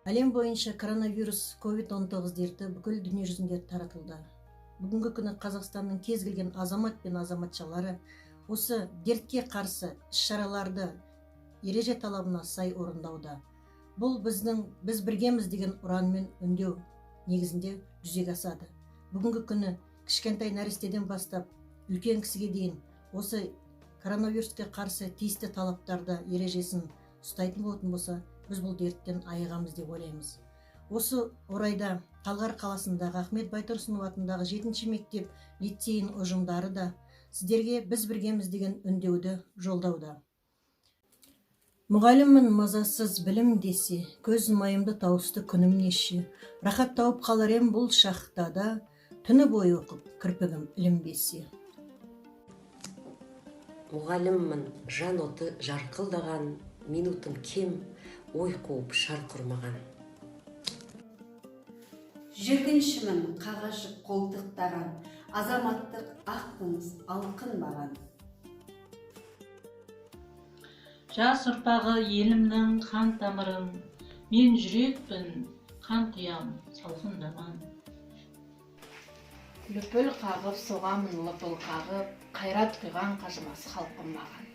Әлем бойынша коронавирус COVID-19 дерті бүкіл дүние жүзінде таратылды. Бүгінгі күні Қазақстанның кез келген азамат пен азаматшалары осы дертке қарсы іс-шараларды ереже талабына сай орындауда. Бұл біз біргеміз деген ұранмен үндеу негізінде жүзеге асады. Бүгінгі күні кішкентай нәрестеден бастап үлкен кісіге дейін осы коронавируске қарсы тиісті талаптарды ережесін ұстайтын болатын болса, біз бұл дерттен айығамыз деп ойлаймыз. Осы орайда Талғар қаласындағы Ахмет Байтұрсынов атындағы 7-ші мектеп лицейінің ұжымдары да сіздерге біз біргеміз деген үндеуді жолдауда. Мұғаліммін мазасыз білім десе, көз майымды тауысты күнім неше, рахат тауып қалар ем бұл шақтада, түні бойы оқып кірпігім ілінбесе. Мұғаліммін жан оты жарқылдаған, минутым кем, ой қуып шарқ ұрмаған. Жүргіншімін қағажып қолтықтаған, азаматтық ақпыңыз алқынбаған. Жас ұрпағы елімнің қан тамырын, мен жүрекпін, қан құям салқындаман. Лүпіл қағып, соғамын лыпыл қағып, қайрат құйған қажымас халқым маған.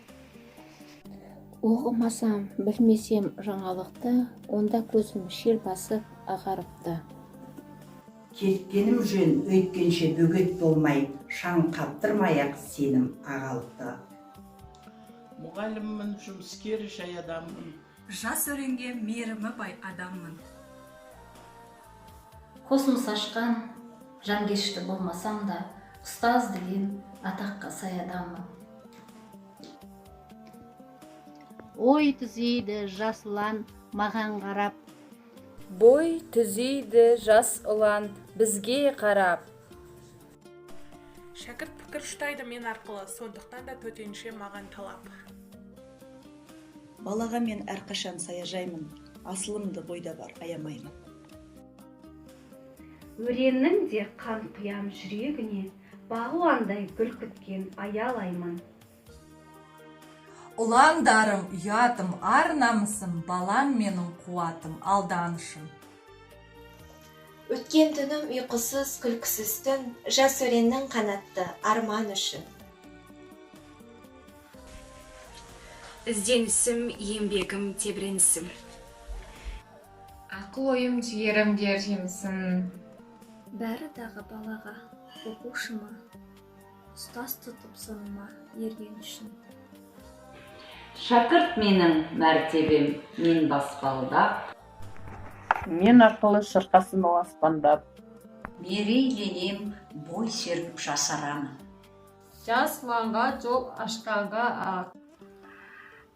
Оқымасам, білмесем жаңалықты, онда көзім шер басып ағарыпты. Кеткенім жөн өйткенше бөгет болмай, шаң қаптырмай-ақ сенім ағалықты. Мұғаліммін, жұмыскер жай адаммын. Жас өренге мейірімі бай адаммын. Космос ашқан, жанкешті болмасам да, ұстаз деген атаққа сай адаммын. Ой түзейді жас ұлан маған қарап. Бой түзейді жас ұлан бізге қарап. Шәкірт пікір ұштайды мен арқылы, сондықтан да төтенше маған талап. Балаға мен әрқашан саяжаймын, асылымды бойда бар аямаймын. Өреннің де қан құям жүрегіне, бағуандай гүл күткен аялаймын. Ұландарым, ұятым, ар намысым, балам менің қуатым, алданышым. Өткен түнім ұйқысыз, күлкісіз түн, жас өреннің қанатты арман үшін. Ізденісім, еңбегім, тебіренісім. Ақыл ойым, жігерім дер жемісін. Бәрі дағы балаға, оқушыма, ұстаз тұтып соныма ерген үшін. Шәкірт менің мәртебем, мен баспалда. Мен арқылы шырқасын ол аспандап. Мерейленем, бой сергіп жасарамын. Жас ұланға жол ашқанға ақ.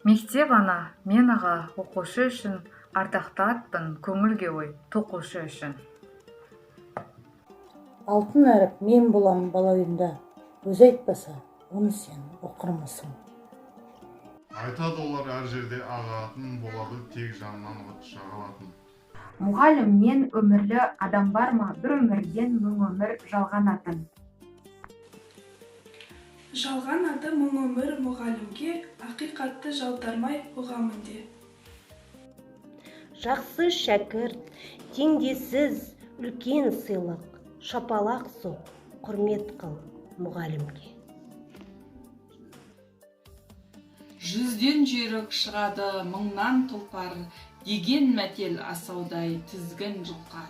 Мектеп ана, мен аға оқушы үшін, ардақты атпын көңілге ой тоқушы үшін. Алтын әріп мен боламын бала үйінде, өзі айтпаса, оны сен оқырмысың. Айтады олар әр жерде ағатын болады, тек жанынан от жағалатын. Мұғалім, мен өмірлі адам бар ма, бір өмірден мың өмір жалғанатын. Жалған аты мың өмір мұғалімге, ақиқатты жалтармай ұғамын де. Жақсы шәкірт, теңдессіз үлкен сыйлық, шапалақ соқ, құрмет қыл мұғалімге. Жүзден жүйрік шығады мыңнан тұлпар, деген мәтел асаудай тізгін жұлқар.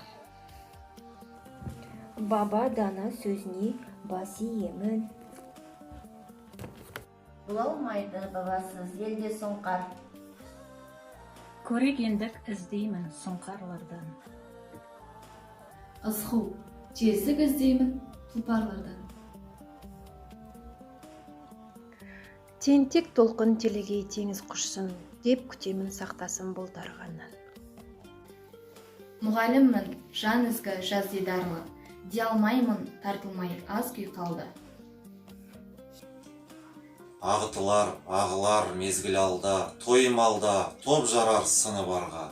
Баба дана сөзіне бас иемін. Бұл алмайды бабасыз елде сұңқар. Көрегендік іздеймін сұңқарлардан. Ызғу, тездік іздеймін тұлпарлардан. Тентек толқын телегей теңіз құшсын, деп күтемін сақтасын бұл дарғаннан. Мұғаліммін, жан ізгі жаз дидарлы, дей алмаймын тартылмай аз күй қалды. Ағытылар, ағылар мезгіл алда, тойым алда, топ жарар сыны барға.